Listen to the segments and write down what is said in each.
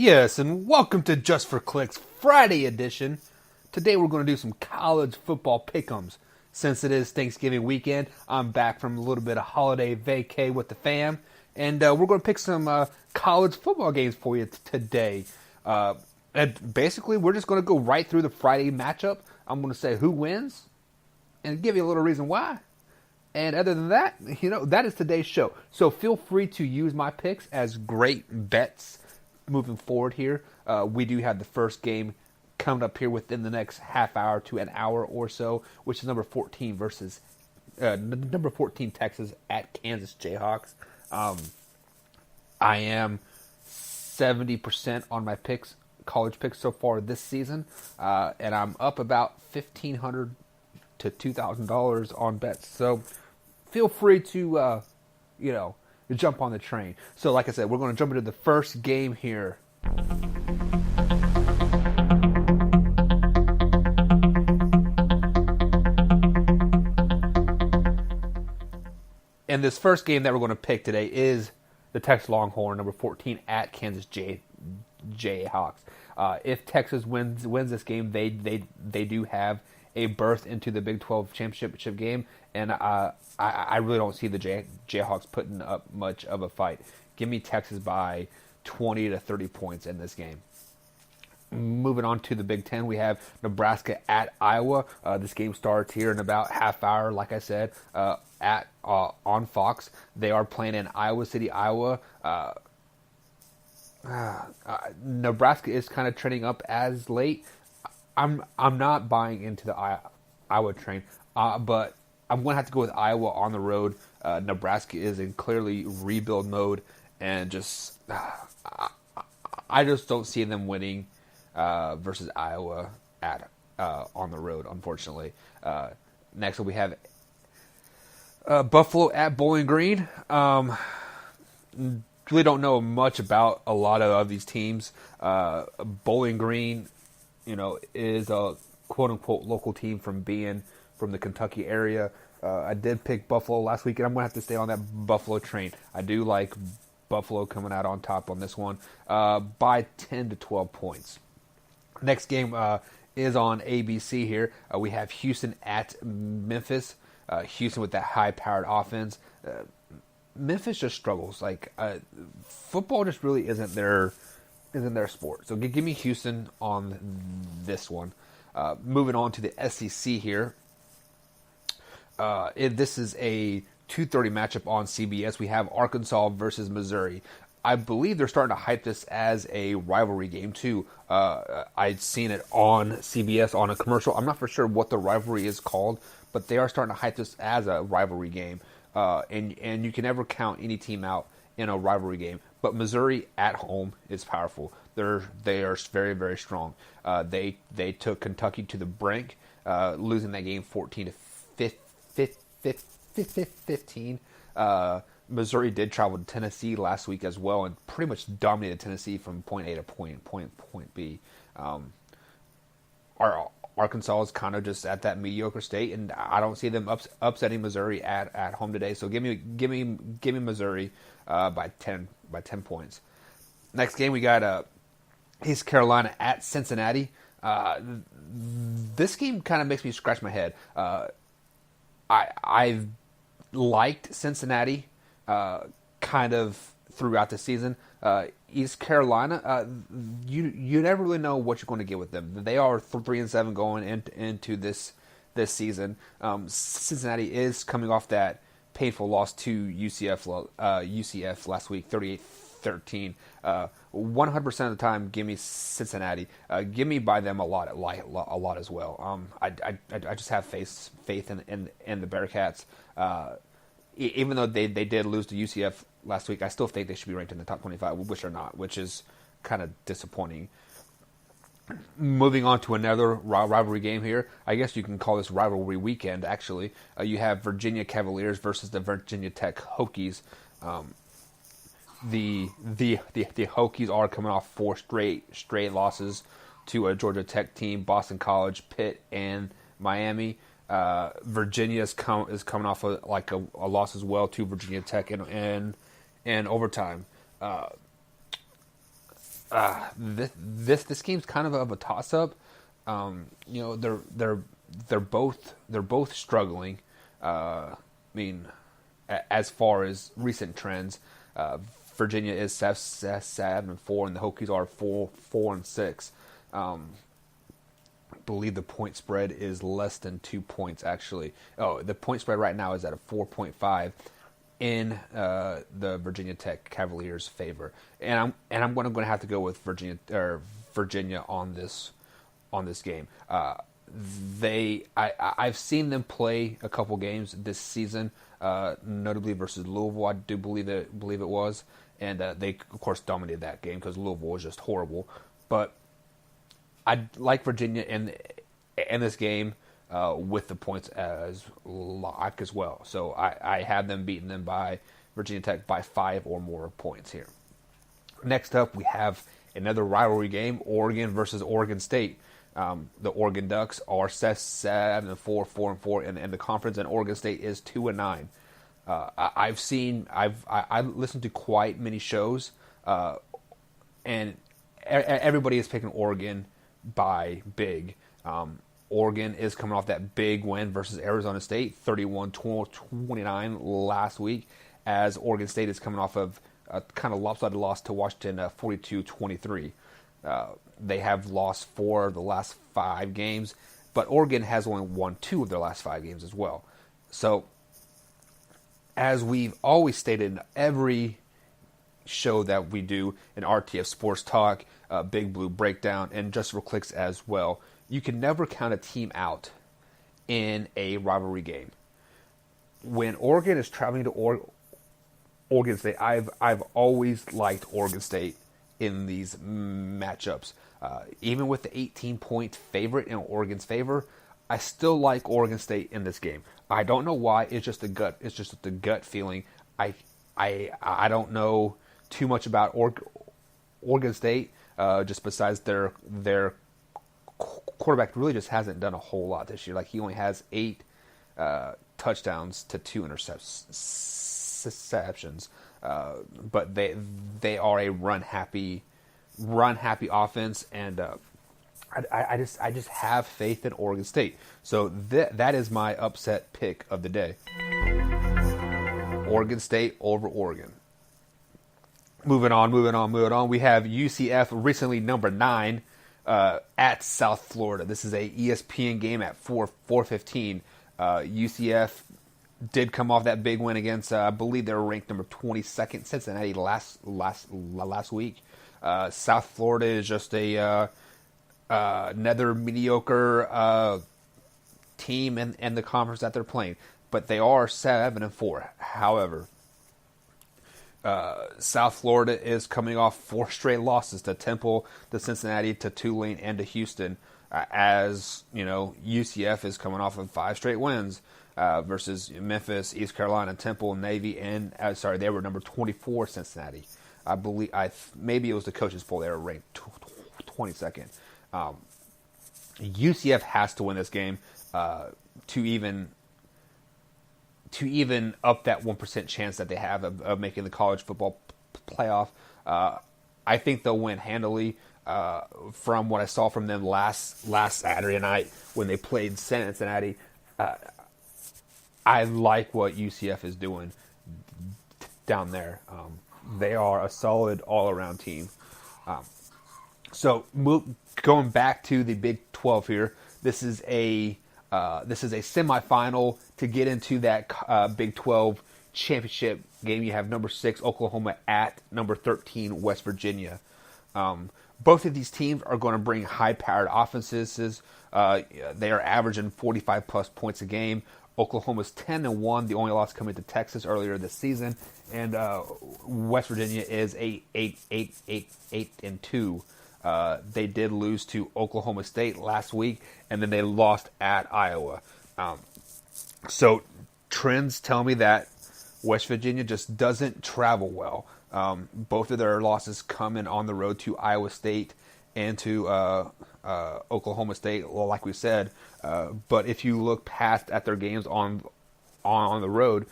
Yes, and welcome to Just for Clicks Friday edition. Today we're going to do some college football pick'ems. Since it is Thanksgiving weekend, I'm back from a little bit of holiday vacay with the fam, and we're going to pick some college football games for you today. And basically, we're just going to go right through the Friday matchup. I'm going to say who wins, and give you a little reason why. And other than that, that is today's show. So feel free to use my picks as great bets moving forward here. We do have the first game coming up here within the next half hour to an hour or so, which is number 14 versus number 14 Texas at Kansas Jayhawks. I am 70% on my picks, college picks so far this season, and I'm up about $1,500 to $2,000 on bets. So feel free to, jump on the train. So, like I said, we're going to jump into the first game here. And this first game that we're going to pick today is the Texas Longhorn, number 14, at Kansas Jayhawks. If Texas wins this game, they do have a berth into the Big 12 championship game, and I really don't see the Jayhawks putting up much of a fight. Give me Texas by 20 to 30 points in this game. Moving on to the Big Ten, we have Nebraska at Iowa. This game starts here in about half hour, like I said, on Fox. They are playing in Iowa City, Iowa. Nebraska is kind of trending up as late. I'm not buying into the Iowa train, but I'm going to have to go with Iowa on the road. Nebraska is in clearly rebuild mode, and I just don't see them winning versus Iowa on the road, unfortunately. Next up, we have Buffalo at Bowling Green. Really don't know much about a lot of these teams. Bowling Green, is a quote-unquote local team from being from the Kentucky area. I did pick Buffalo last week, and I'm going to have to stay on that Buffalo train. I do like Buffalo coming out on top on this one by 10 to 12 points. Next game is on ABC here. We have Houston at Memphis. Houston with that high-powered offense. Memphis just struggles. Football just really isn't their sport. So give me Houston on this one. Moving on to the SEC here. This is a 2:30 matchup on CBS. We have Arkansas versus Missouri. I believe they're starting to hype this as a rivalry game too. I'd seen it on CBS on a commercial. I'm not for sure what the rivalry is called, but they are starting to hype this as a rivalry game. And you can never count any team out in a rivalry game. But Missouri at home is powerful. They are very, very strong. They took Kentucky to the brink, losing that game 14 to 15. Missouri did travel to Tennessee last week as well, and pretty much dominated Tennessee from point A to point B. Arkansas is kind of just at that mediocre state, and I don't see them upsetting Missouri at home today. So give me Missouri by 10 points. Next game we got East Carolina at Cincinnati. This game kind of makes me scratch my head. I've liked Cincinnati kind of throughout the season. East Carolina, you never really know what you're going to get with them. They are 3-7 going into this season. Cincinnati is coming off that painful loss to UCF last week, 38-13. 100% of the time, give me Cincinnati. Give me by them a lot as well. I just have faith in the Bearcats. Even though they did lose to UCF last week, I still think they should be ranked in the top 25, which they're not, which is kind of disappointing. Moving on to another rivalry game here. I guess you can call this rivalry weekend, actually. You have Virginia Cavaliers versus the Virginia Tech Hokies. The Hokies are coming off 4 straight losses to a Georgia Tech team, Boston College, Pitt, and Miami. Virginia is coming off a loss as well to Virginia Tech in overtime. This game's kind of a toss up. They're both struggling. I mean, as far as recent trends, Virginia is 7-4, and the Hokies are 4-6. Believe the point spread is less than 2 points. Actually, the point spread right now is at a 4.5 in the Virginia Tech Cavaliers' favor, and I'm going to have to go with Virginia on this game. I've seen them play a couple games this season, notably versus Louisville. I do believe it was, and they of course dominated that game because Louisville was just horrible. But I like Virginia in this game with the points as lock as well. So I have them beating them by Virginia Tech by 5 or more points here. Next up, we have another rivalry game: Oregon versus Oregon State. The Oregon Ducks are 7-4, 4-4 in the conference, and Oregon State is 2-9. I listened to quite many shows, and everybody is picking Oregon by big. Oregon is coming off that big win versus Arizona State, 31-29 last week, as Oregon State is coming off of a kind of lopsided loss to Washington, 42-23. They have lost 4 of the last 5 games, but Oregon has only won 2 of their last 5 games as well. So, as we've always stated in every show that we do in RTF Sports Talk, Big Blue Breakdown, and Just for Clicks as well, you can never count a team out in a rivalry game. When Oregon is traveling to Oregon State, I've always liked Oregon State in these matchups. Even with the 18-point favorite in Oregon's favor, I still like Oregon State in this game. I don't know why. It's just a gut. It's just the gut feeling. I don't know too much about Oregon State. Just besides their quarterback really just hasn't done a whole lot this year. Like, he only has 8 touchdowns to 2 interceptions. But they are a run happy offense, and I just have faith in Oregon State. So that is my upset pick of the day. Oregon State over Oregon. Moving on. We have UCF, recently number 9, at South Florida. This is a ESPN game at 4:15. UCF did come off that big win against, I believe they were ranked number 22nd, Cincinnati last week. South Florida is just another mediocre team in the conference that they're playing, but they are 7-4. However, South Florida is coming off 4 straight losses to Temple, to Cincinnati, to Tulane, and to Houston. As you know, UCF is coming off of 5 straight wins versus Memphis, East Carolina, Temple, Navy, and they were number 24, Cincinnati. I believe maybe it was the coaches' poll. They were ranked 22nd. UCF has to win this game to even up that 1% chance that they have of making the college football playoff. I think they'll win handily. From what I saw from them last Saturday night when they played Cincinnati, I like what UCF is doing down there. They are a solid all-around team. So going back to the Big 12 here, this is a semifinal to get into that Big 12 championship game. You have number 6 Oklahoma at number 13 West Virginia. Both of these teams are going to bring high-powered offenses. They are averaging 45-plus points a game. Oklahoma's 10-1, the only loss coming to Texas earlier this season, and West Virginia is 8-2. They did lose to Oklahoma State last week, and then they lost at Iowa. So trends tell me that West Virginia just doesn't travel well. Both of their losses come in on the road to Iowa State and to Oklahoma State, like we said. But if you look past at their games on the road,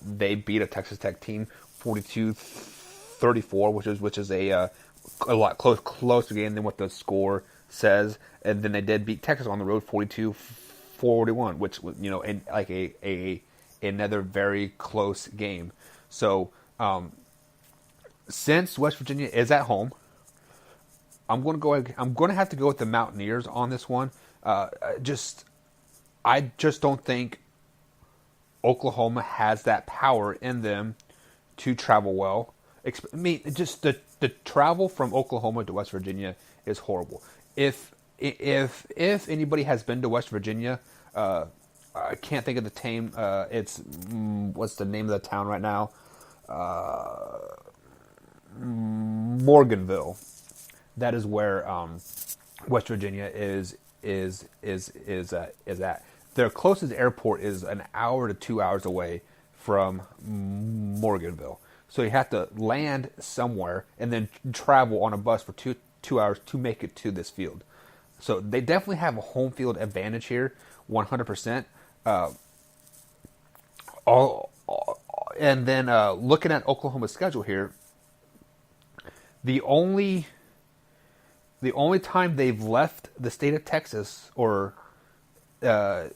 they beat a Texas Tech team 42-34, which is a a lot closer game than what the score says. And then they did beat Texas on the road 42-41, which and like a another very close game. So since West Virginia is at home, I'm going to have to go with the Mountaineers on this one. I just don't think Oklahoma has that power in them to travel well. I mean, just the travel from Oklahoma to West Virginia is horrible. If anybody has been to West Virginia, I can't think of the name. It's what's the name of the town right now? Morganville. That is where West Virginia is at. Their closest airport is an hour to 2 hours away from Morganville. So you have to land somewhere and then travel on a bus for two hours to make it to this field. So they definitely have a home field advantage here, 100%. And then looking at Oklahoma's schedule here, the only time they've left the state of Texas or the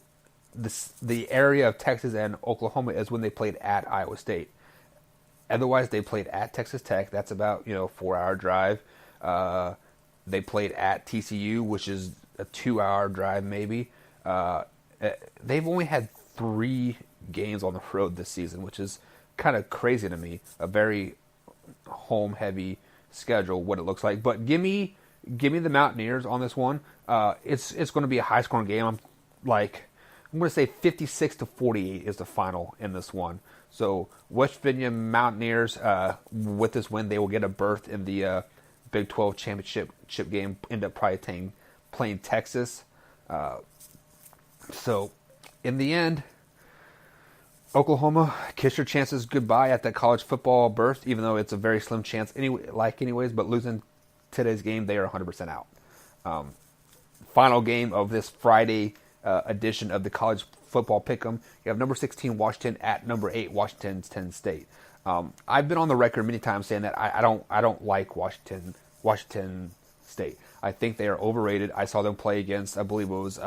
area of Texas and Oklahoma is when they played at Iowa State. Otherwise, they played at Texas Tech. That's about 4-hour drive. They played at TCU, which is a 2-hour drive maybe. They've only had 3 games on the road this season, which is kind of crazy to me. A very home heavy schedule, what it looks like. But give me the Mountaineers on this one. It's going to be a high scoring game. I'm going to say 56-48 is the final in this one. So West Virginia Mountaineers, with this win, they will get a berth in the Big 12 championship game. End up probably playing Texas. So in the end, Oklahoma, kiss your chances goodbye at that college football berth, even though it's a very slim chance anyways. But losing today's game, they are 100% out. Final game of this Friday edition of the college football pick'em. You have number 16 Washington at number 8 Washington State. I've been on the record many times saying that I don't like Washington State. I think they are overrated. I saw them play against, I believe it was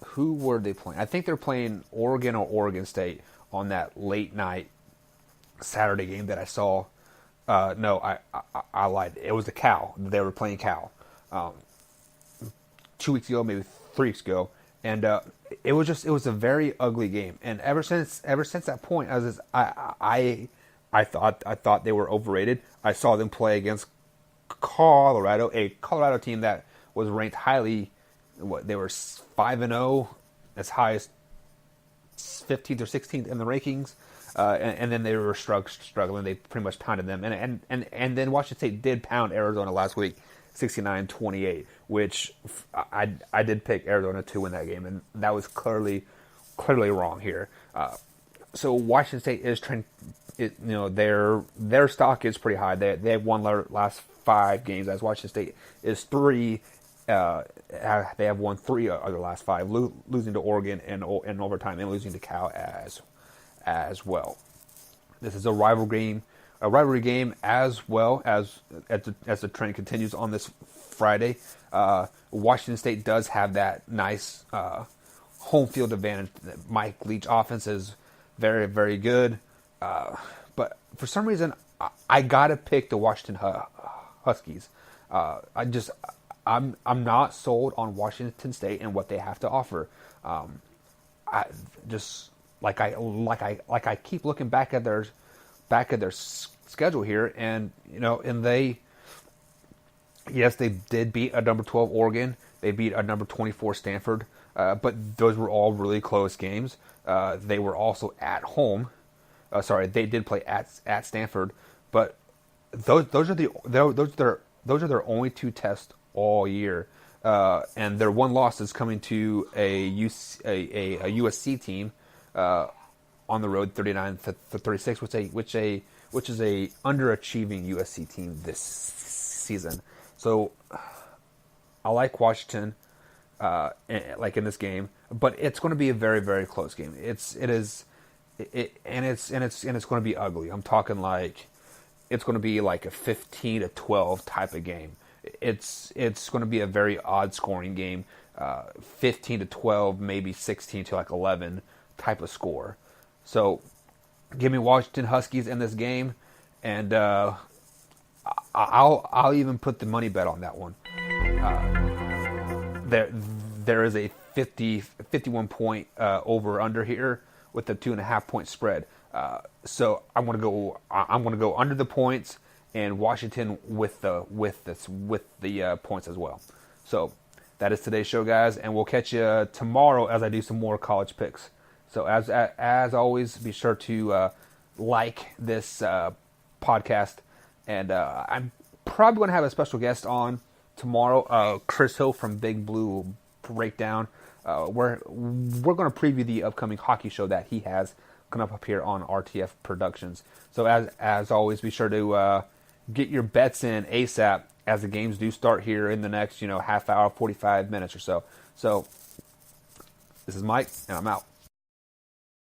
who were they playing? I think they're playing Oregon or Oregon State on that late night Saturday game that I saw. No, I lied. It was the Cal. They were playing Cal 2 weeks ago, maybe 3 weeks ago, and it was a very ugly game. And ever since that point, I thought they were overrated. I saw them play against Colorado, a Colorado team that was ranked highly. They were 5-0, as high as 15th or 16th in the rankings, and then they were struggling. They pretty much pounded them, and then Washington State did pound Arizona last week, 69-28, which I did pick Arizona to win that game, and that was clearly wrong here. So Washington State is trying. Their stock is pretty high. They have won their last 5 games, as Washington State is 3. They have won 3 of their last 5, losing to Oregon in overtime and losing to Cal as well. This is a rivalry game as well as the trend continues on this Friday. Washington State does have that nice home field advantage. Mike Leach offense is very, very good, but for some reason I gotta pick the Washington Huskies. I'm not sold on Washington State and what they have to offer. I keep looking back at their schedule here, and they did beat a number 12 Oregon. They beat a number 24 Stanford, but those were all really close games. They were also at home. They did play at Stanford, but those are their only 2 tests all year, and their one loss is coming to a USC team on the road, 39-36, which is a underachieving USC team this season. So I like Washington, like in this game, but it's going to be a very, very close game. It's going to be ugly. I'm talking like it's going to be like a 15-12 type of game. It's going to be a very odd scoring game, 15-12, maybe 16-11 type of score. So give me Washington Huskies in this game, and I'll even put the money bet on that one. There is a 51 point over under here with a 2.5 point spread. So I'm gonna go under the points, and Washington with the points as well. So that is today's show, guys, and we'll catch you tomorrow as I do some more college picks. So as always, be sure to like this podcast, and I'm probably going to have a special guest on tomorrow, Chris Hill from Big Blue Breakdown. We're going to preview the upcoming hockey show that he has coming up here on RTF Productions. So as always, be sure to get your bets in ASAP as the games do start here in the next half hour, 45 minutes or so. So this is Mike, and I'm out.